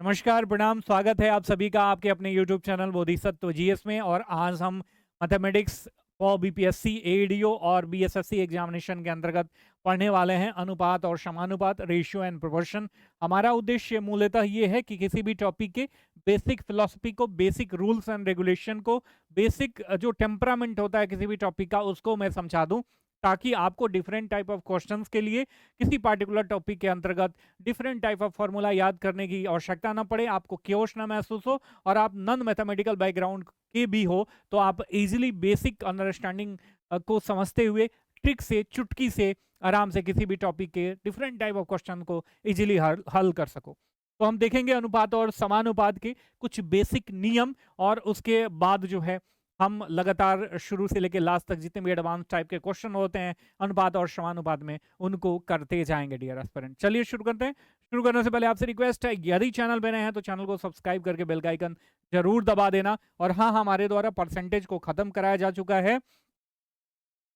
नमस्कार, प्रणाम, स्वागत है आप सभी का आपके अपने यूट्यूब चैनल बोधिसत्व जीएस में। और आज हम मैथमेटिक्स फॉर बीपीएससी, एडीओ और बीएसएससी एग्जामिनेशन के अंतर्गत पढ़ने वाले हैं अनुपात और समानुपात, रेशियो एंड प्रोपोर्शन। हमारा उद्देश्य मूलतः ये है कि किसी भी टॉपिक के बेसिक फिलॉसफी को, बेसिक रूल्स एंड रेगुलेशन को, बेसिक जो टेम्परामेंट होता है किसी भी टॉपिक का, उसको मैं समझा दूं, ताकि आपको डिफरेंट टाइप ऑफ क्वेश्चंस के लिए किसी पार्टिकुलर टॉपिक के अंतर्गत डिफरेंट टाइप ऑफ फार्मूला याद करने की आवश्यकता ना पड़े, आपको क्योश ना महसूस हो, और आप नॉन मैथमेटिकल बैकग्राउंड के भी हो तो आप इजीली बेसिक अंडरस्टैंडिंग को समझते हुए ट्रिक से, चुटकी से आराम से किसी भी टॉपिक के डिफरेंट टाइप ऑफ क्वेश्चन को इजीली हल कर सको। तो हम देखेंगे अनुपात और समानुपात के कुछ बेसिक नियम, और उसके बाद जो है हम लगातार शुरू से लेकर लास्ट तक जितने भी एडवांस टाइप के क्वेश्चन होते हैं अनुपात और समानुपात में, उनको करते जाएंगे डियर एस्पिरेंट। चलिए शुरू करते हैं। शुरू करने से पहले आपसे रिक्वेस्ट है, यदि चैनल पे नए हैं तो चैनल को सब्सक्राइब करके बेल का आइकन जरूर दबा देना। और हाँ, हमारे द्वारा परसेंटेज को खत्म कराया जा चुका है।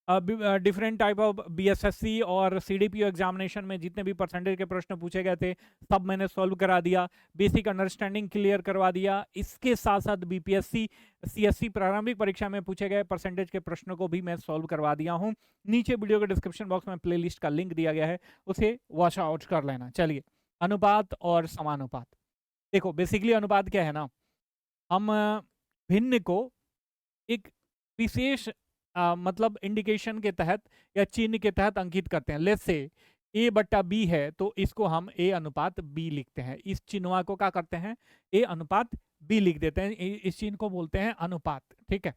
डिफरेंट टाइप ऑफ बीएसएससी और सीडीपीओ एग्जामिनेशन में जितने भी परसेंटेज के प्रश्न पूछे गए थे सब मैंने सॉल्व करा दिया, बेसिक अंडरस्टैंडिंग क्लियर करवा दिया। इसके साथ साथ बीपीएससी सीएससी प्रारंभिक परीक्षा में पूछे गए परसेंटेज के प्रश्नों को भी मैं सॉल्व करवा दिया हूं। नीचे वीडियो के डिस्क्रिप्शन बॉक्स में प्लेलिस्ट का लिंक दिया गया है, उसे वॉच आउट कर लेना। चलिए, अनुपात और समानुपात। देखो, बेसिकली अनुपात क्या है ना, हम भिन्न को एक विशेष मतलब इंडिकेशन के तहत या चिन्ह के तहत अंकित करते हैं। लेट्स से ए बट्टा बी है तो इसको हम ए अनुपात बी लिखते हैं। इस चिन्ह को क्या करते हैं, ए अनुपात बी लिख देते हैं। इस चिन्ह को बोलते हैं अनुपात। ठीक है,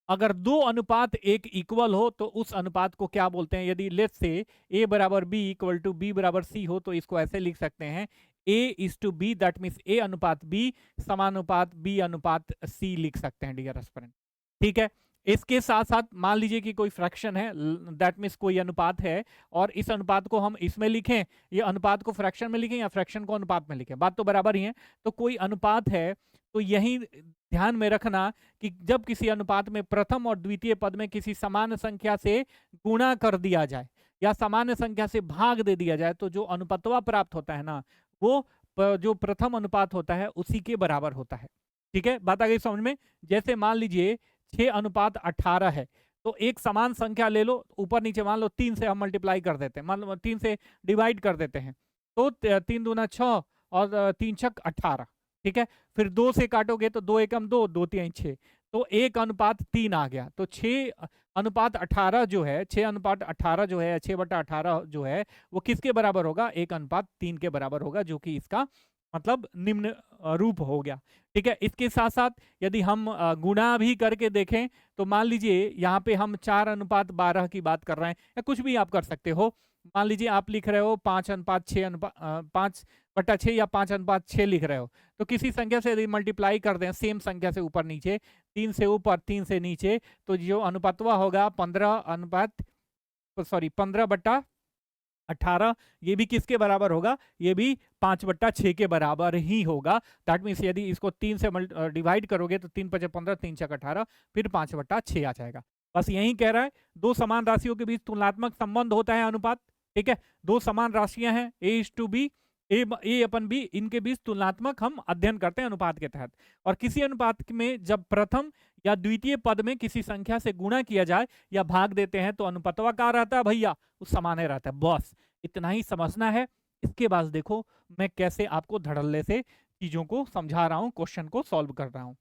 अगर दो अनुपात एक इक्वल हो तो उस अनुपात को क्या बोलते हैं। यदि लेट्स से ए बराबर बी इक्वल टू बी बराबर सी हो तो इसको ऐसे लिख सकते हैं, A is to B, that means A अनुपात बी समानुपात बी अनुपात सी लिख सकते हैं डियर एस्पिरेंट। ठीक है, इसके साथ साथ मान लीजिए कि कोई फ्रैक्शन है, दैट मीन्स कोई अनुपात है, और इस अनुपात को हम इसमें लिखें, ये अनुपात को फ्रैक्शन में लिखें या फ्रैक्शन को अनुपात में लिखें, बात तो बराबर ही है। तो कोई अनुपात है तो यही ध्यान में रखना कि जब किसी अनुपात में प्रथम और द्वितीय पद में किसी समान संख्या से गुणा कर दिया जाए या सामान्य संख्या से भाग दे दिया जाए तो जो अनुपातवा प्राप्त होता है ना, वो जो प्रथम अनुपात होता है उसी के बराबर होता है। ठीक है, बात आ गई समझ में। जैसे मान लीजिए 6:18 है, तो एक समान संख्या ले लो, ऊपर नीचे मान लो 3 से हम मल्टीप्लाई कर देते हैं, मान लो 3 से डिवाइड कर देते हैं, तो 3 दूना 6 और 3 छक 18। ठीक है, फिर 2 से काटोगे तो 2 एकम 2, 2 3 6, तो 1:3 आ गया। तो 6:18 जो है, 6:18 जो है, 6/18 जो है वो किसके बराबर होगा, 1:3 के बराबर होगा, जो कि इसका मतलब निम्न रूप हो गया। ठीक है, इसके साथ साथ यदि हम गुणा भी करके देखें तो मान लीजिए यहाँ पे हम 4:12 की बात कर रहे हैं, या कुछ भी आप कर सकते हो। मान लीजिए आप लिख रहे हो 5:6 या 5:6 लिख रहे हो, तो किसी संख्या से यदि मल्टीप्लाई कर दें सेम संख्या से ऊपर नीचे, 3 से ऊपर 3 से नीचे, तो जो अनुपातवा होगा 15/18, ये भी किसके बराबर होगा, ये भी 5/6 के बराबर ही होगा। दैट मीन्स यदि इसको 3 से डिवाइड करोगे तो 3 × 15, 3 × 18, फिर 5/6 आ जाएगा। बस यही कह रहा है, दो समान राशियों के बीच तुलनात्मक संबंध होता है अनुपात। ठीक है, दो समान राशियां हैं A is to B, A upon B, इनके बीच तुलनात्मक हम अध्ययन करते हैं अनुपात के तहत। और किसी अनुपात में जब प्रथम या द्वितीय पद में किसी संख्या से गुणा किया जाए या भाग देते हैं तो अनुपातवा क्या रहता है भैया, वो समान रहता है। बस इतना ही समझना है। इसके बाद देखो मैं कैसे आपको धड़ल्ले से चीजों को समझा रहा हूं, क्वेश्चन को सॉल्व कर रहा हूं।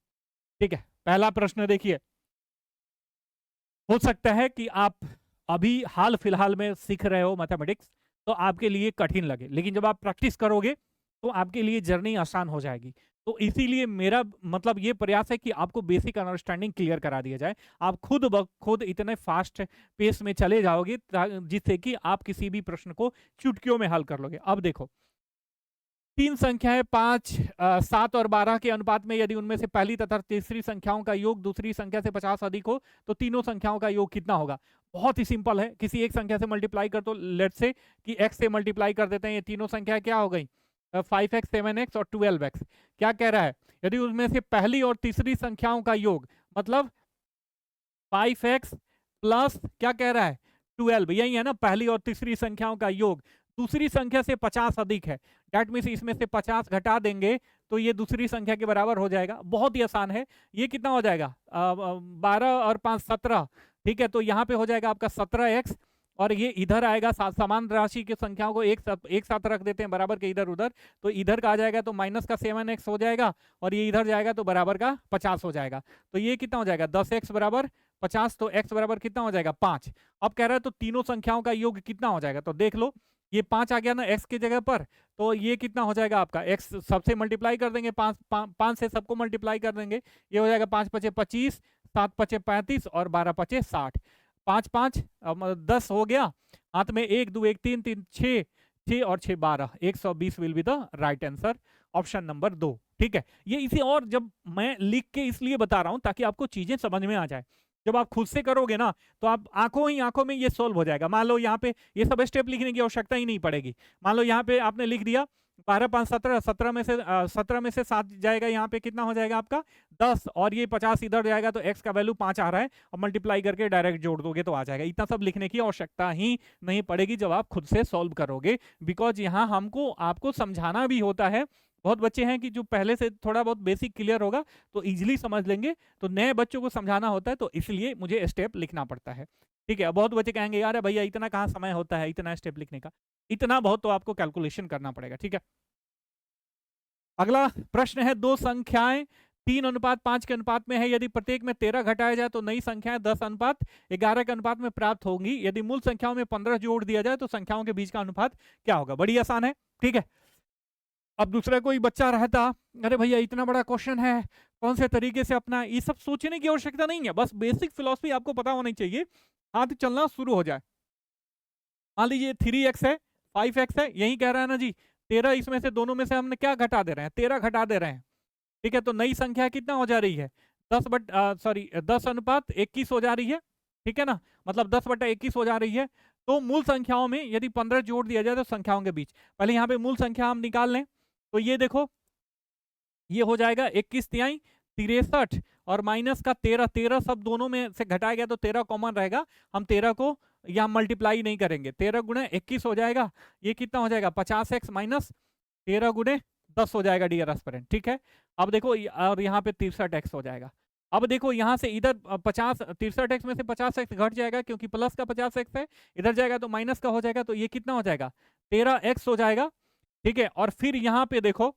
ठीक है, पहला प्रश्न देखिए। हो सकता है कि आप अभी हाल फिलहाल में सीख रहे हो मैथमेटिक्स, तो आपके लिए कठिन लगे, लेकिन जब आप प्रैक्टिस करोगे तो आपके लिए जर्नी आसान हो जाएगी। तो इसीलिए मेरा मतलब ये प्रयास है कि आपको बेसिक अंडरस्टैंडिंग क्लियर करा दिया जाए। आप खुद ब खुद इतने फास्ट पेस में चले जाओगे जिससे कि आप किसी भी प्रश्न को चुटकियों में हल कर लोगे। अब देखो, तीन संख्याएं 5, 7 और 12 के अनुपात में यदि उनमें से पहली तथा तीसरी संख्याओं का योग दूसरी संख्या से 50 अधिक हो तो तीनों संख्याओं का योग कितना होगा। बहुत ही सिंपल है, किसी एक संख्या से मल्टीप्लाई कर, तो लेट्स से कि x से मल्टीप्लाई कर देते हैं। ये तीनों संख्याएं क्या हो गई, 5x, 7x और 12x। क्या कह रहा है, यदि उनमें से पहली और तीसरी संख्याओं का योग मतलब 5x प्लस क्या कह रहा है 12, यही है ना, पहली और तीसरी संख्याओं का योग दूसरी संख्या से 50 अधिक है, डेट मीन्स इसमें से 50 घटा देंगे तो ये दूसरी संख्या के बराबर हो जाएगा। बहुत ही आसान है। ये कितना हो जाएगा 12 और 5 17, ठीक है। तो यहाँ पे हो जाएगा आपका 17x, और ये इधर आएगा समान राशि की संख्याओं को एक साथ रख देते हैं बराबर के इधर उधर, तो इधर का आ जाएगा तो माइनस का 7x हो जाएगा, और ये इधर जाएगा तो बराबर का 50 हो जाएगा। तो ये कितना हो जाएगा 10x बराबर 50, तो x बराबर कितना हो जाएगा 5। अब कह रहा है तो तीनों संख्याओं का योग कितना हो जाएगा, तो देख लो ये 5 आ गया ना x की जगह पर, तो ये कितना हो जाएगा आपका x सबसे मल्टीप्लाई कर देंगे, 5 से सबको मल्टीप्लाई कर देंगे, ये हो जाएगा 5 पचे 25, 7 पचे 35 और 12 पचे 60, 5 5 10 हो गया, हाथ में 1 2 1 3 3 6 6 और 6 12, 120 will be the right answer, option number 2, ठीक है। ये इसे और जब मैं लिख के इसलिए बता रहा हूं ताकि आपको चीजें समझ में आ जाए। जब आप खुद से करोगे ना तो आप आंखों में ये सोल्व हो जाएगा। मान लो यहाँ पे ये सब स्टेप लिखने की आवश्यकता ही नहीं पड़ेगी। मान लो यहाँ पे आपने लिख दिया 12 5 17, 17 में से 7 जाएगा, यहाँ पे कितना हो जाएगा आपका 10, और ये 50 इधर जाएगा तो x का वैल्यू 5 आ रहा है, और मल्टीप्लाई करके डायरेक्ट जोड़ दोगे तो आ जाएगा। इतना सब लिखने की आवश्यकता ही नहीं पड़ेगी जब आप खुद से सॉल्व करोगे, बिकॉज यहाँ हमको आपको समझाना भी होता है। बहुत बच्चे हैं कि जो पहले से थोड़ा बहुत बेसिक क्लियर होगा तो इजीली समझ लेंगे, तो नए बच्चों को समझाना होता है, तो इसलिए मुझे स्टेप लिखना पड़ता है, ठीक है। बहुत बच्चे कहेंगे यार भैया इतना कहाँ समय होता है इतना स्टेप लिखने का, इतना बहुत तो आपको कैलकुलेशन करना पड़ेगा, ठीक है। अगला प्रश्न है, दो संख्याएं 3:5 के अनुपात में है, यदि प्रत्येक में 13 घटाया जाए तो नई संख्याएं 10:11 के अनुपात में प्राप्त होंगी, यदि मूल संख्याओं में 15 जोड़ दिया जाए तो संख्याओं के बीच का अनुपात क्या होगा। बड़ी आसान है, ठीक है। अब दूसरा कोई बच्चा रहता, अरे भैया इतना बड़ा क्वेश्चन है कौन से तरीके से अपना, ये सब सोचने की आवश्यकता नहीं है, बस बेसिक फिलॉसफी आपको पता होनी चाहिए, हाथ चलना शुरू हो जाए। मान लीजिए 3x है 5x है, यही कह रहा है ना जी 13, इसमें से दोनों में से हमने क्या घटा दे रहे हैं 13 घटा दे रहे हैं, ठीक है। तो नई संख्या कितना हो जा रही है 10:21 हो जा रही है, ठीक है ना, मतलब 10/21 हो जा रही है। तो मूल संख्याओं में यदि 15 जोड़ दिया जाए तो संख्याओं के बीच, पहले यहाँ पे मूल संख्या हम निकाल लें, तो ये देखो ये हो जाएगा 21 तिहाई 63 और माइनस का 13, 13 सब दोनों में से घटाया गया तो 13 कॉमन रहेगा, हम 13 को यहाँ मल्टीप्लाई नहीं करेंगे, 13 गुणे 21 हो जाएगा, ये कितना हो जाएगा 50x माइनस 13 गुणे 10 हो जाएगा डियर एस्पिरेंट, ठीक है। अब देखो और यहाँ पे 63x हो जाएगा। अब देखो यहाँ से इधर 63x में से 50x घट जाएगा क्योंकि प्लस का 50x है, इधर जाएगा तो माइनस का हो जाएगा, तो ये कितना हो जाएगा 13x हो जाएगा, ठीक है। और फिर यहाँ पे देखो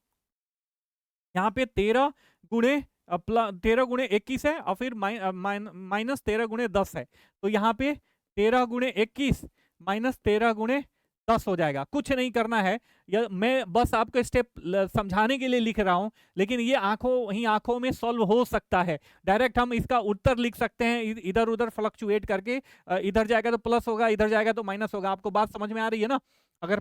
यहाँ पे 13 गुणे 21 है और फिर माइनस 13 गुणे 10 है, तो यहाँ पे 13 गुणे 21 माइनस 13 गुणे 10 हो जाएगा। कुछ नहीं करना है, मैं बस आपको स्टेप समझाने के लिए लिख रहा हूं, लेकिन ये आंखों में सॉल्व हो सकता है। डायरेक्ट हम इसका उत्तर लिख सकते हैं इधर उधर फ्लक्चुएट करके, इधर जाएगा तो प्लस होगा, इधर जाएगा तो माइनस होगा। आपको बात समझ में आ रही है ना, अगर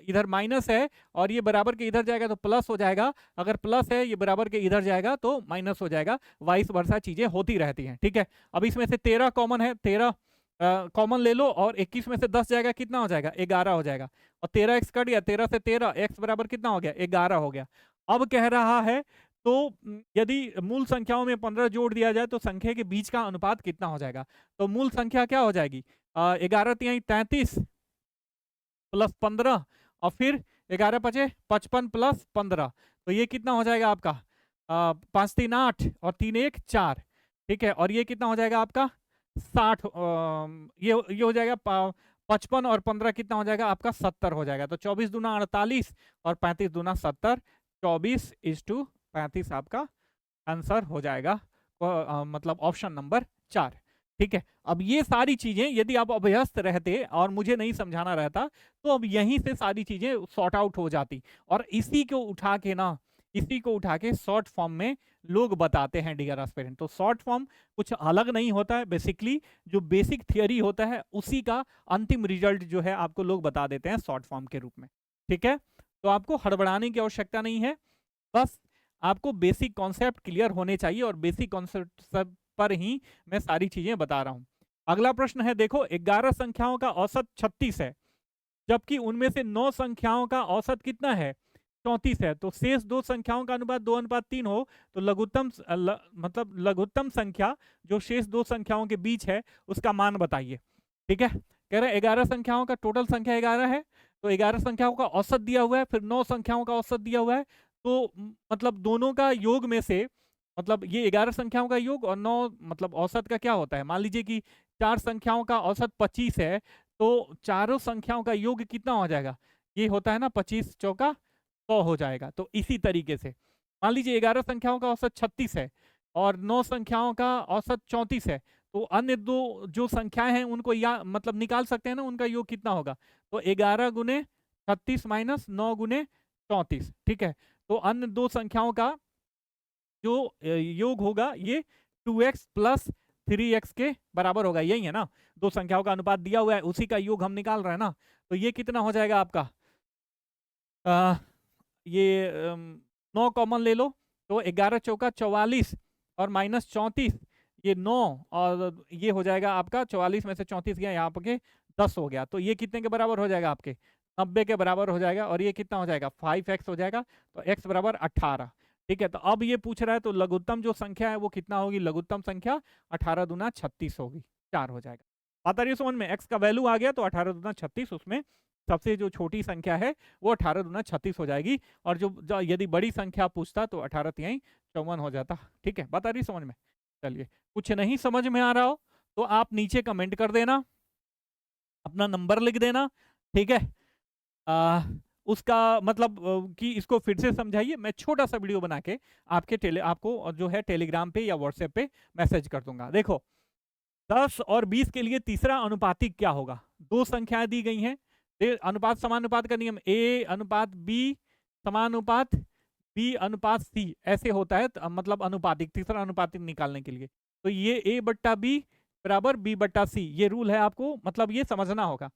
इधर माइनस है और ये बराबर के इधर जाएगा तो प्लस हो जाएगा, अगर प्लस है ये बराबर के इधर जाएगा तो माइनस हो जाएगा, वाइस वर्सा चीजें होती रहती हैं, ठीक है। अब इसमें से 13 कॉमन है, 13 कॉमन ले लो और 21 में से 10 जाएगा कितना हो जाएगा 11 हो जाएगा, और 13x कट गया, 13 से 13 x बराबर कितना हो गया 11 हो गया। अब कह रहा है तो यदि मूल संख्याओं में 15 जोड़ दिया जाए तो संख्या के बीच का अनुपात कितना हो जाएगा, तो मूल संख्या क्या हो जाएगी 11 तिहाई 33 प्लस 15 और फिर 11 पचे 55 प्लस 15, तो ये कितना हो जाएगा आपका 5 3 8 और 3 1 4, ठीक है। और ये कितना हो जाएगा आपका 60, ये हो जाएगा 55 और 15 कितना हो जाएगा आपका 70 हो जाएगा। तो 24 दूना 48 और 35 दूना 70, 24:35 आपका आंसर हो जाएगा, मतलब ऑप्शन नंबर 4, ठीक है। अब ये सारी चीजें यदि आप अभ्यस्त रहते और मुझे नहीं समझाना रहता तो अब यहीं से सारी चीजें सॉर्ट आउट हो जाती, और इसी को उठा के शॉर्ट फॉर्म में लोग बताते हैं डियर एस्पिरेंट। तो शॉर्ट फॉर्म कुछ अलग नहीं होता है, बेसिकली जो बेसिक थियरी होता है उसी का अंतिम रिजल्ट जो है आपको लोग बता देते हैं शॉर्ट फॉर्म के रूप में, ठीक है। तो आपको हड़बड़ाने की आवश्यकता नहीं है, बस आपको बेसिक कॉन्सेप्ट क्लियर होने चाहिए और बेसिक कॉन्सेप्ट पर ही मैं सारी चीजें बता रहा हूं। अगला प्रश्न है, देखो 11 संख्याओं का औसत 36 है, जबकि उनमें से 9 संख्याओं का औसत कितना है 34 है, तो शेष 2 संख्याओं का अनुपात 2:3 हो तो मतलब लघुत्तम संख्या जो शेष 2 संख्याओं के बीच है उसका मान बताइए, ठीक है। कह रहे 11 संख्याओं का टोटल संख्या 11 है, तो 11 संख्याओं का औसत दिया हुआ है, फिर 9 संख्याओं का औसत दिया हुआ है। तो मतलब दोनों का योग में से, मतलब ये 11 संख्याओं का योग और 9 मतलब औसत का क्या होता है, मान लीजिए कि 4 संख्याओं का औसत 25 है, तो चारों संख्याओं का योग कितना हो जाएगा, ये होता है ना 25 चौका 100 हो जाएगा। तो इसी तरीके से मान लीजिए 11 संख्याओं का औसत 36 है और 9 संख्याओं का औसत 34 है, तो अन्य दो जो संख्याएं हैं उनको या मतलब निकाल सकते हैं ना, उनका योग कितना होगा, तो 11 गुने 36 माइनस 9 गुने 34, ठीक है। तो अन्य दो संख्याओं का जो योग होगा ये 2x प्लस 3x के बराबर होगा, यही है ना, दो संख्याओं का अनुपात दिया हुआ है, उसी का योग हम निकाल रहे हैं ना। तो ये कितना हो जाएगा आपका, ये 9 कॉमन ले लो, तो 11 चौका 44 और माइनस 34, ये 9 और ये हो जाएगा आपका 44 में से 34 गया यहाँ पे 10 हो गया, तो ये कितने के बराबर हो जाएगा आपके 90 के बराबर हो जाएगा, और ये कितना हो जाएगा 5x हो जाएगा, तो x बराबर 18, ठीक है। तो अब ये पूछ रहा है तो लघुत्तम जो संख्या है वो कितना होगी, लघुत्तम संख्या 18 दूना 36 होगी, 4 हो जाएगा। बात आ रही है समझ में, x का वैल्यू आ गया तो 18 दूना 36, उसमें सबसे जो छोटी संख्या है वो 18 दूना 36 हो जाएगी, और जो यदि बड़ी संख्या पूछता तो 18 तिहाई 54 हो जाता, ठीक है। बात आ रही समझ में। चलिए, कुछ नहीं समझ में आ रहा हो तो आप नीचे कमेंट कर देना, अपना नंबर लिख देना, ठीक है। उसका मतलब कि इसको फिर से समझाइए, मैं छोटा सा वीडियो बना के आपको जो है टेलीग्राम पे या व्हाट्सएप पे मैसेज कर दूंगा। देखो 10 और 20 के लिए तीसरा अनुपातिक क्या होगा, दो संख्याएं दी गई हैं, अनुपात समानुपात का नियम A अनुपात B समानुपात B अनुपात C ऐसे होता है, मतलब अनुपातिक, तीसरा अनुपातिक निकालने के लिए तो ये A बट्टा B बराबर B बट्टा C, ये रूल है, आपको मतलब ये समझना होगा,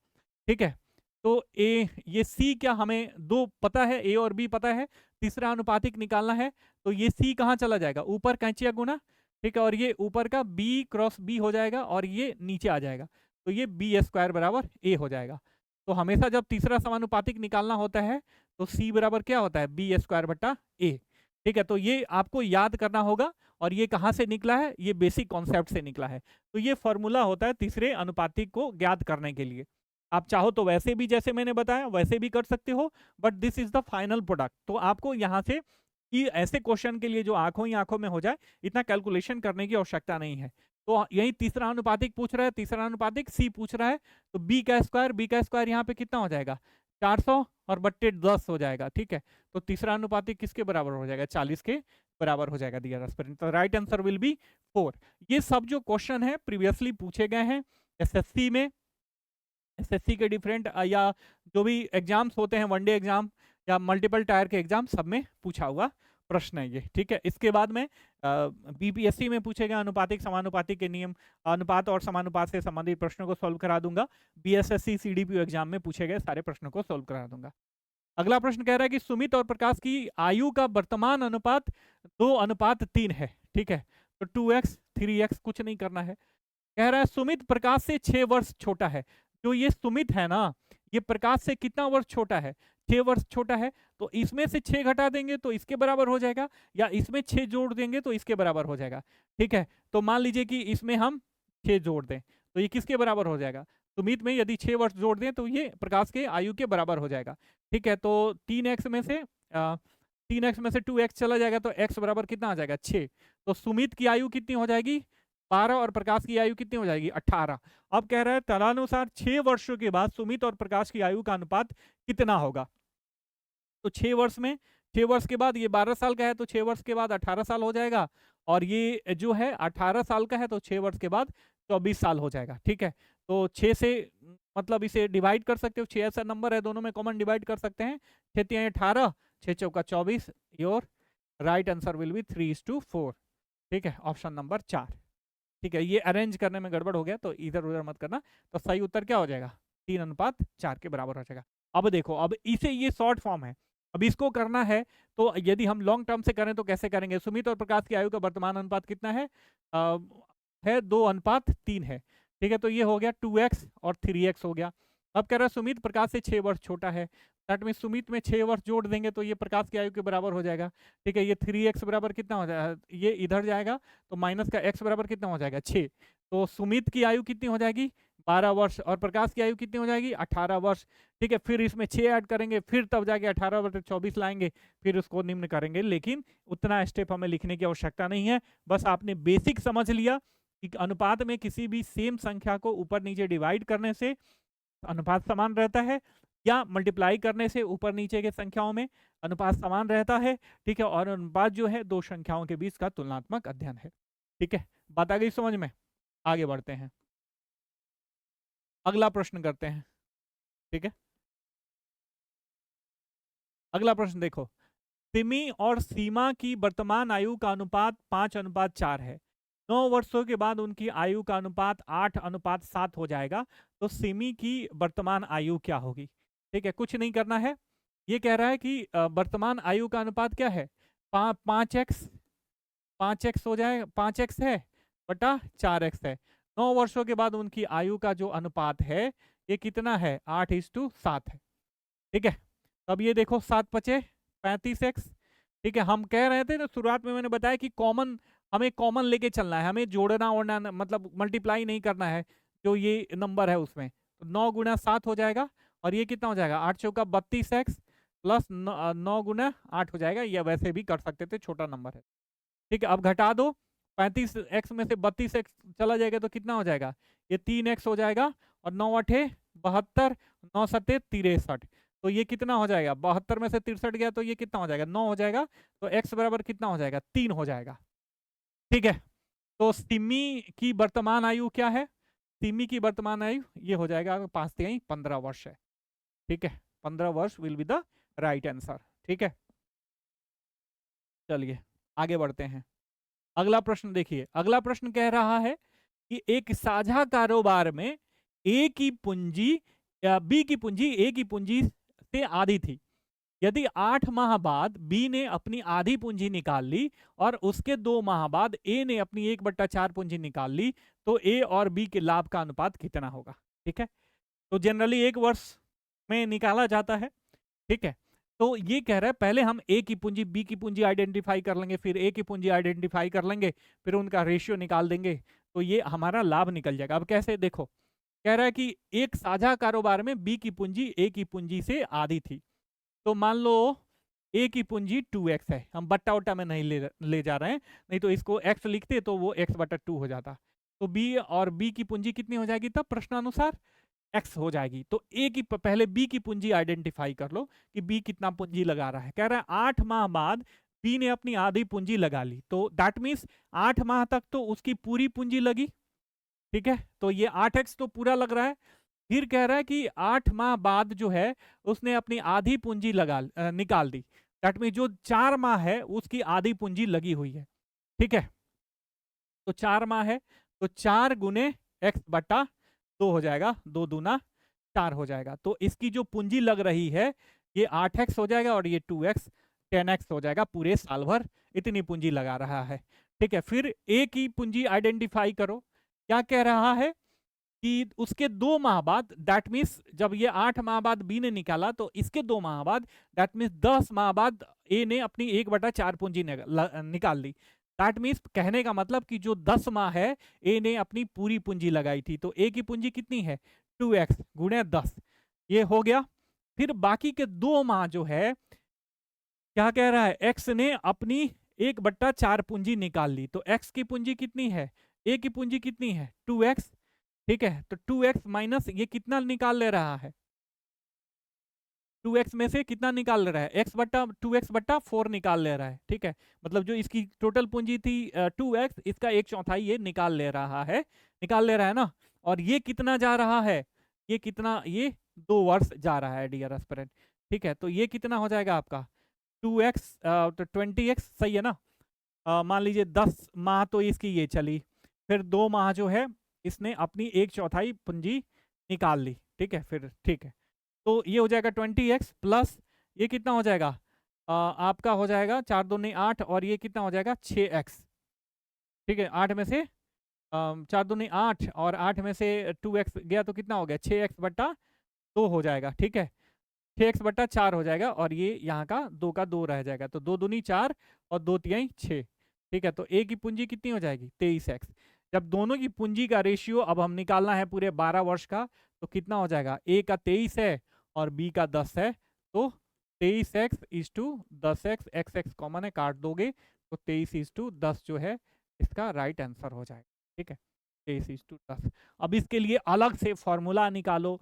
ठीक है। तो ये C क्या हमें दो पता है, A और B पता है, तीसरा अनुपातिक निकालना है, तो ये C कहाँ चला जाएगा, ऊपर कैंचिया गुना, ठीक है, और ये ऊपर का B क्रॉस B हो जाएगा और ये नीचे आ जाएगा, तो ये B स्क्वायर बराबर A हो जाएगा। तो हमेशा जब तीसरा समानुपातिक निकालना होता है तो C बराबर क्या होता है, B स्क्वायर बट्टा A, ठीक है। तो ये आपको याद करना होगा, और ये कहाँ से निकला है, ये बेसिक कॉन्सेप्ट से निकला है। तो ये फॉर्मूला होता है तीसरे अनुपातिक को ज्ञात करने के लिए। आप चाहो तो वैसे भी जैसे मैंने बताया वैसे भी कर सकते हो, but this is the final product. तो आपको यहाँ से कि ऐसे क्वेश्चन के लिए जो आंखों ही आंखों में हो जाए, इतना कैलकुलेशन करने की आवश्यकता नहीं है। तो यही तीसरा अनुपातिक पूछ रहा है, तीसरा अनुपातिक C पूछ रहा है, तो B का स्क्वायर यहाँ पे कितना हो जाएगा 400 और बट्टे 10 हो जाएगा, ठीक है। तो तीसरा अनुपातिक किसके बराबर हो जाएगा, 40 के बराबर हो जाएगा डियर एस्पिरेंट। तो राइट आंसर विल बी 4। ये सब जो क्वेश्चन है प्रीवियसली पूछे गए हैं एसएससी में, एसएससी के डिफरेंट या जो भी एग्जाम्स होते हैं, वनडे एग्जाम या मल्टीपल टायर के एग्जाम, सब में पूछा हुआ प्रश्न है ये, ठीक है। इसके बाद में बीपीएससी में पूछे गए अनुपातिक समानुपातिक के नियम, अनुपात और समानुपात से संबंधित प्रश्नों को सॉल्व करा दूंगा। बीएसएससी सीडीपीओ एग्जाम में पूछे गए सारे प्रश्नों को सॉल्व करा दूंगा। अगला प्रश्न कह रहा है कि सुमित और प्रकाश की आयु का वर्तमान अनुपात 2:3 है, ठीक है। तो 2x 3x कुछ नहीं करना है। कह रहा है सुमित प्रकाश से 6 वर्ष छोटा है। जो ये सुमित है ना, ये प्रकाश से कितना वर्ष छोटा है, 6 वर्ष छोटा है। तो इसमें से 6 घटा देंगे तो इसके बराबर हो जाएगा, या इसमें 6 जोड़ देंगे तो इसके बराबर हो जाएगा, ठीक है। तो मान लीजिए कि इसमें हम 6 जोड़ दें तो ये किसके बराबर हो जाएगा, सुमित में यदि 6 वर्ष जोड़ दें तो ये प्रकाश के आयु के बराबर हो जाएगा, ठीक है। तो 3x में से 2x चला जाएगा तो x बराबर कितना आ जाएगा 6। तो सुमित की आयु कितनी हो जाएगी 12 और प्रकाश की आयु कितनी हो जाएगी 18। अब कह रहा है तदनुसार 6 वर्षों के बाद सुमित और प्रकाश की आयु का अनुपात कितना होगा। तो 6 वर्ष में, 6 वर्ष के बाद ये 12 साल का है तो 6 वर्ष के बाद 18 साल हो जाएगा, और ये जो है 18 साल का है तो 6 वर्ष के बाद 24 साल हो जाएगा, ठीक है। तो 6 से मतलब इसे डिवाइड कर सकते हो, 6 ऐसा नंबर है दोनों में कॉमन डिवाइड कर सकते हैं, 6 तिहाई 18, 6 चौका 24, your right answer will be 3:4, ठीक है, ऑप्शन नंबर 4, ठीक है। ये अरेंज करने में गड़बड़ हो गया तो इधर उधर मत करना, तो सही उत्तर क्या हो जाएगा 3:4 के बराबर हो जाएगा। अब देखो, अब इसे ये शॉर्ट फॉर्म है, अब इसको करना है तो यदि हम लॉन्ग टर्म से करें तो कैसे करेंगे। सुमित और प्रकाश की आयु का वर्तमान अनुपात कितना है 2:3 है, ठीक है। तो ये हो गया 2x और 3x हो गया। अब कह रहा है सुमित प्रकाश से 6 वर्ष छोटा है, दैट मीन सुमित में 6 वर्ष जोड़ देंगे तो ये प्रकाश की आयु के बराबर हो जाएगा, ठीक है। ये 3x बराबर कितना हो जाएगा, ये इधर जाएगा तो माइनस का x बराबर कितना हो जाएगा 6। तो सुमित की आयु कितनी हो जाएगी 12 वर्ष, और प्रकाश की आयु कितनी हो जाएगी 18 वर्ष। ठीक है, फिर इसमें 6 ऐड करेंगे, फिर तब जाके 18 वर्ष 24 लाएंगे, फिर उसको निम्न करेंगे। लेकिन उतना स्टेप हमें लिखने की आवश्यकता नहीं है, बस आपने बेसिक समझ लिया कि अनुपात में किसी भी सेम संख्या को ऊपर नीचे डिवाइड करने से अनुपात समान रहता है, या मल्टीप्लाई करने से ऊपर नीचे के संख्याओं में अनुपात समान रहता है। ठीक है, और अनुपात जो है दो संख्याओं के बीच का तुलनात्मक अध्ययन है। ठीक है, बात आ गई समझ में? आगे बढ़ते हैं, अगला प्रश्न करते हैं। ठीक है, अगला प्रश्न देखो, सिमी और सीमा की वर्तमान आयु का अनुपात 5:4 है। 9 वर्षों के बाद उनकी आयु का अनुपात 8:7 हो जाएगा, तो सिमी की वर्तमान आयु क्या होगी? ठीक है, कुछ नहीं करना है, ये कह रहा है कि वर्तमान आयु का अनुपात क्या है, 5x हो जाए, 5x है बटा 4x है। 9 वर्षों के बाद उनकी आयु का जो अनुपात है ये कितना है, 8:7 है। ठीक है, अब ये देखो 7×5 35x। ठीक है, हम कह रहे थे ना शुरुआत में, मैंने बताया कि कॉमन, हमें कॉमन लेके चलना है, हमें जोड़ना ओढ़ना मतलब मल्टीप्लाई नहीं करना है जो ये नंबर है उसमें। तो 9 × 7 हो जाएगा, और ये कितना हो जाएगा 8 चौका 32x प्लस 9 × 8 हो जाएगा, या वैसे भी कर सकते थे, छोटा नंबर है। ठीक है, अब घटा दो, 35x में से 32x चला जाएगा तो कितना हो जाएगा, ये 3x हो जाएगा, और 9 8 72, 9 7 63, तो ये कितना हो जाएगा, 72 में से 63 गया तो ये कितना हो जाएगा 9 हो जाएगा, तो x बराबर कितना हो जाएगा 3 हो जाएगा। ठीक है, तो सिमी की वर्तमान आयु क्या है, सिमी की वर्तमान आयु ये हो जाएगा 5 15 वर्ष है। ठीक है, 15 वर्ष will be the right answer. ठीक है, चलिए आगे बढ़ते हैं, अगला प्रश्न देखिए। अगला प्रश्न कह रहा है कि एक साझा कारोबार में ए की पूंजी या बी की पूंजी ए की पूंजी से आधी थी। यदि 8 माह बाद बी ने अपनी आधी पूंजी निकाल ली और उसके 2 माह बाद ए ने अपनी 1/4 पूंजी निकाल ली, तो ए और बी के लाभ का अनुपात कितना होगा? ठीक है, तो जनरली 1 वर्ष में निकाला जाता है। ठीक है, तो ये कह रहा है पहले हम ए की पूंजी बी की पूंजी आइडेंटिफाई कर लेंगे, फिर ए की पूंजी आइडेंटिफाई कर लेंगे, फिर उनका रेशियो निकाल देंगे, तो ये हमारा लाभ निकल जाएगा। अब कैसे, देखो कह रहा है कि एक साझा कारोबार में बी की पूंजी ए की पूंजी से आधी थी। तो मान लो ए की पूंजी 2x है, हम बट्टा उट्टा में नहीं ले जा रहे हैं, नहीं तो इसको x लिखते तो वो x/2 हो जाता। तो बी और बी की पूंजी कितनी हो जाएगी तब प्रश्नानुसार, x हो जाएगी। तो ए की पहले बी की पूंजी आइडेंटिफाई कर लो कि बी कितना पूंजी लगा रहा है। कह रहा है 8 माह बाद बी ने अपनी आधी पूंजी लगा ली, तो दैट मीन्स 8 माह तक तो उसकी पूरी पूंजी लगी। ठीक है, तो ये 8x तो पूरा लग रहा है। फिर कह रहा है कि 8 माह बाद जो है उसने अपनी आधी पूंजी निकाल दी, दैट मीन जो 4 माह है उसकी आधी पूंजी लगी हुई है। ठीक है, तो 4 माह है तो 4 × x/2 हो जाएगा, 2 दूना 4 हो जाएगा। तो इसकी जो पूंजी लग रही है ये 8x हो जाएगा, और ये 2x 10x हो जाएगा, पूरे साल भर इतनी पूंजी लगा रहा है। ठीक है, फिर ए की पूंजी आइडेंटिफाई करो। क्या कह रहा है कि उसके 2 माह बाद, दैट मीन्स जब ये 8 माह बाद बी ने निकाला तो इसके 2 माह बाद, दैट मीन्स 10 माह बाद ए ने अपनी 1/4 पूंजी निकाल ली। दैट मीन्स कहने का मतलब कि जो 10 माह है ए ने अपनी पूरी पूंजी लगाई थी, तो ए की पूंजी कितनी है 2x × 10, ये हो गया। फिर बाकी के 2 माह जो है क्या कह रहा है, x ने अपनी 1/4 पूंजी निकाल ली, तो x की पूंजी कितनी है, ए की पूंजी कितनी है 2x। ठीक है, तो 2x माइनस ये कितना निकाल ले रहा है, 2x में से कितना निकाल ले रहा है,2x/4 निकाल ले रहा है। ठीक है, मतलब जो इसकी टोटल पूंजी थी 2x, इसका 1/4 ये निकाल ले रहा है ना। और ये कितना जा रहा है, ये कितना, ये 2 वर्ष जा रहा है डियर एस्पिरेंट। ठीक है, तो ये कितना हो जाएगा आपका 2x, तो 20x सही है ना। मान लीजिए 10 माह तो इसकी ये चली, फिर 2 माह जो है इसने अपनी 1/4 पूंजी निकाल ली। ठीक है, फिर ठीक है, तो ये हो जाएगा 20x प्लस ये कितना हो जाएगा आपका हो जाएगा 4 दूनी 8, और ये कितना हो जाएगा 6x। ठीक है, 8 में से 4 दूनी 8 और 8 में से 2x गया तो कितना हो गया 6x/2 हो जाएगा। ठीक है, 6x/4 हो जाएगा, और ये यहाँ का 2 का 2 रह जाएगा, तो 2 दूनी 4 और 2 तिहाई 6। ठीक है, तो ए की पूंजी कितनी हो जाएगी 23x। जब दोनों की पूंजी का रेशियो अब हम निकालना है पूरे 12 वर्ष का, तो कितना हो जाएगा, ए का 23 है और बी का 10 है, तो 23x is to 10x, X X common है काट दोगे तो 23 इज टू 10 जो है इसका राइट आंसर हो जाएगा। ठीक है, 23 इज टू 10। अब इसके लिए अलग से फॉर्मूला निकालो।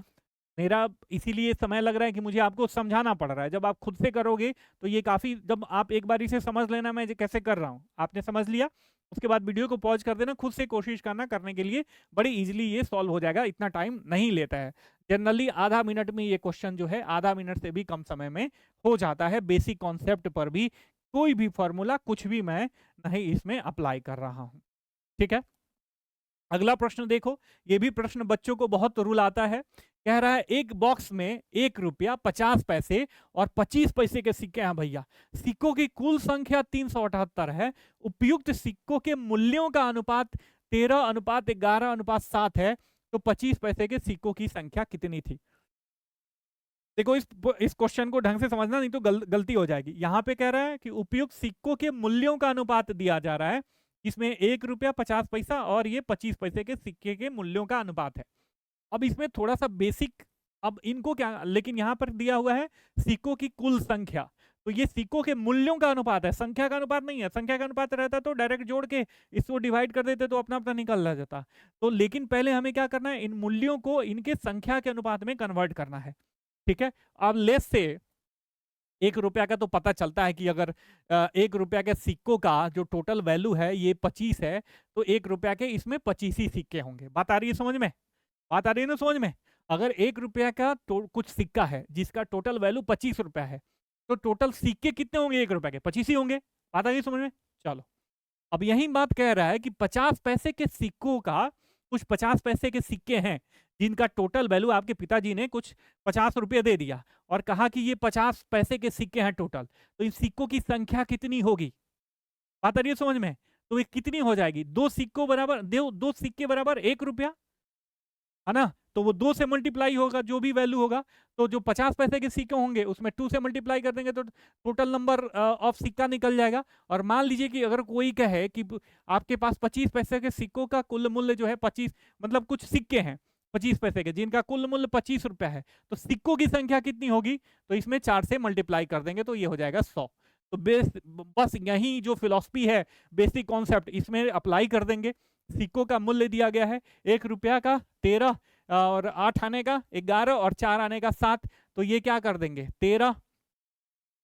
मेरा इसीलिए समय लग रहा है कि मुझे आपको समझाना पड़ रहा है। जब आप खुद से करोगे तो ये काफ़ी, जब आप एक बार इसे समझ लेना मैं कैसे कर रहा हूँ, आपने समझ लिया, उसके बाद वीडियो को पॉज कर देना, खुद से कोशिश करना, करने के लिए बड़ी इजीली ये सॉल्व हो जाएगा, इतना टाइम नहीं लेता है। जनरली आधा मिनट में ये क्वेश्चन जो है आधा मिनट से भी कम समय में हो जाता है। बेसिक कॉन्सेप्ट पर भी कोई भी फॉर्मूला कुछ भी मैं नहीं इसमें अप्लाई कर रहा हूँ। ठीक है, अगला प्रश्न देखो, ये भी प्रश्न बच्चों को बहुत रुलाता है। कह रहा है एक बॉक्स में 1 रुपया 50 पैसे और 25 पैसे के सिक्के हैं भैया। सिक्कों की कुल संख्या 378 है। उपयुक्त सिक्कों के मूल्यों का अनुपात 13:11:7 है, तो 25 पैसे के सिक्कों की संख्या कितनी थी? देखो इस क्वेश्चन को ढंग से समझना, नहीं तो गलती हो जाएगी। यहां पे कह रहा है कि उपयुक्त सिक्कों के मूल्यों का अनुपात दिया जा रहा है, इसमें 1 रुपया 50 पैसा और ये 25 पैसे के सिक्के के मूल्यों का अनुपात है। अब इसमें थोड़ा सा बेसिक, अब इनको क्या, लेकिन यहां पर दिया हुआ है सिक्कों की कुल संख्या, तो ये सिक्कों के मूल्यों का अनुपात है, संख्या का अनुपात नहीं है। संख्या का अनुपात रहता तो डायरेक्ट जोड़ के इसको डिवाइड कर देते तो अपना अपना निकल जाता। तो लेकिन पहले हमें क्या करना है, इन मूल्यों को इनके संख्या के अनुपात में कन्वर्ट करना है। ठीक है, अब लेस से 1 रुपया का तो पता चलता है कि अगर 1 रुपया के सिक्कों का जो टोटल वैल्यू है ये 25 है, तो 1 रुपया के इसमें 25 ही सिक्के होंगे। बात आ रही है समझ में? बात आ रही है ना समझ में? अगर 1 रुपया का कुछ सिक्का है जिसका टोटल वैल्यू 25 रुपया है, तो टोटल सिक्के कितने होंगे 1 रुपया के? 25 ही होंगे। बात आ रही है समझ में? चलो, अब यही बात कह रहा है कि 50 पैसे के सिक्कों का, कुछ 50 पैसे के सिक्के हैं जिनका टोटल वैल्यू आपके पिताजी ने कुछ 50 रुपये दे दिया और कहा कि ये 50 पैसे के सिक्के हैं टोटल, तो इन सिक्कों की संख्या कितनी होगी? बात आ रही है समझ में? तो ये कितनी हो जाएगी? 2 सिक्कों बराबर, 2 सिक्के बराबर 1 रुपया है ना, तो वो 2 से मल्टीप्लाई होगा जो भी वैल्यू होगा, तो जो 50 पैसे के सिक्के होंगे उसमें 2 से मल्टीप्लाई कर देंगे तो टोटल नंबर ऑफ सिक्का निकल जाएगा। और मान लीजिए कि अगर कोई कहे कि आपके पास 25 पैसे के सिक्कों का कुल मूल्य जो है 25, मतलब कुछ सिक्के हैं 25 पैसे के जिनका कुल मूल्य 25 रुपया है, तो सिक्कों की संख्या कितनी होगी? तो इसमें 4 से मल्टीप्लाई कर देंगे तो ये हो जाएगा 100। तो बस यही जो फिलॉसफी है, बेसिक कॉन्सेप्ट इसमें अप्लाई कर देंगे। सिक्कों का मूल्य दिया गया है 1 रुपया का 13 और 8 आने का 11 और 4 आने का 7, तो ये क्या कर देंगे 13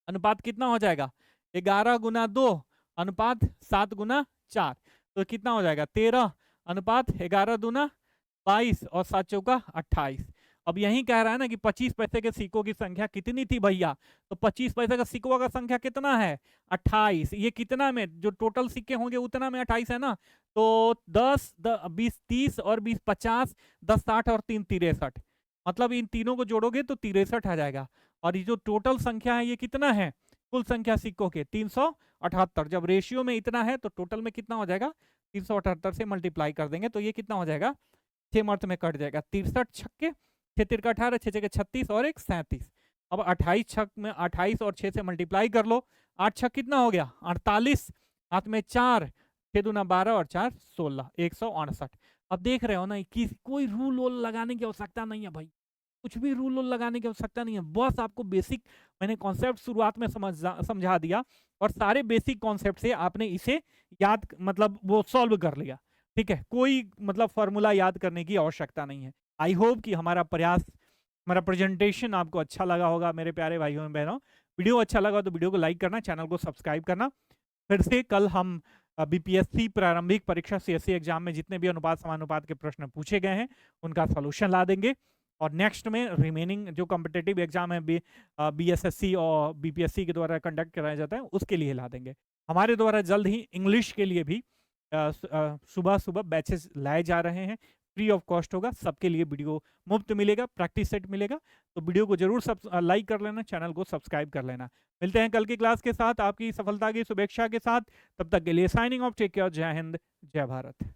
अनुपात कितना हो जाएगा 11 गुना 2 अनुपात 7 गुना 4, तो कितना हो जाएगा 13 अनुपात 11 दूना 22 और 7 चौका 28। अब यही कह रहा है ना कि 25 पैसे के सिक्कों की संख्या कितनी थी भैया, तो 25 पैसे का सिक्कों का संख्या कितना है 28। ये कितना में जो टोटल सिक्के होंगे उतना में 28 है ना, तो 10 20 30 और 20 50 10 60 और 3 63, मतलब इन तीनों को जोड़ोगे तो 63 आ जाएगा। और ये जो टोटल संख्या है ये कितना है, कुल संख्या सिक्कों के 378। जब रेशियो में इतना है तो टोटल में कितना हो जाएगा 378 से मल्टीप्लाई कर देंगे तो ये कितना हो जाएगा 6 अर्थ में कट जाएगा 63 छक्के 6 तिरका 18 6 जगह 36 और 1 37। अब 28 छक में 28 और 6 से मल्टीप्लाई कर लो, 8 छक कितना हो गया 48, हाथ में 4 6 दूना 12 और 4 16 168। अब देख रहे हो ना कि कोई रूल वूल लगाने की आवश्यकता नहीं है भाई, कुछ भी रूल वूल लगाने की आवश्यकता नहीं है। बस आपको बेसिक मैंने कॉन्सेप्ट शुरुआत में समझा दिया और सारे बेसिक कॉन्सेप्ट से आपने इसे याद मतलब वो सॉल्व कर लिया। ठीक है, कोई मतलब फॉर्मूला याद करने की आवश्यकता नहीं है। आई होप कि हमारा प्रयास, हमारा प्रेजेंटेशन आपको अच्छा लगा होगा मेरे प्यारे भाइयों और बहनों। वीडियो अच्छा लगा तो वीडियो को लाइक करना, चैनल को सब्सक्राइब करना। फिर से कल हम बीपीएससी प्रारंभिक परीक्षा सीएससी एग्जाम में जितने भी अनुपात समानुपात के प्रश्न पूछे गए हैं उनका सॉल्यूशन ला देंगे और नेक्स्ट में रिमेनिंग जो कॉम्पिटिटिव एग्जाम है बीएसएससी और बीपीएससी के द्वारा कंडक्ट कराया जाता है उसके लिए ला देंगे। हमारे द्वारा जल्द ही इंग्लिश के लिए भी सुबह सुबह बैचेस लाए जा रहे हैं, फ्री ऑफ कॉस्ट होगा, सबके लिए वीडियो मुफ्त मिलेगा, प्रैक्टिस सेट मिलेगा। तो वीडियो को जरूर लाइक कर लेना, चैनल को सब्सक्राइब कर लेना। मिलते हैं कल की क्लास के साथ आपकी सफलता की शुभेच्छा के साथ, तब तक के लिए साइनिंग ऑफ, टेक केयर, जय हिंद जय भारत।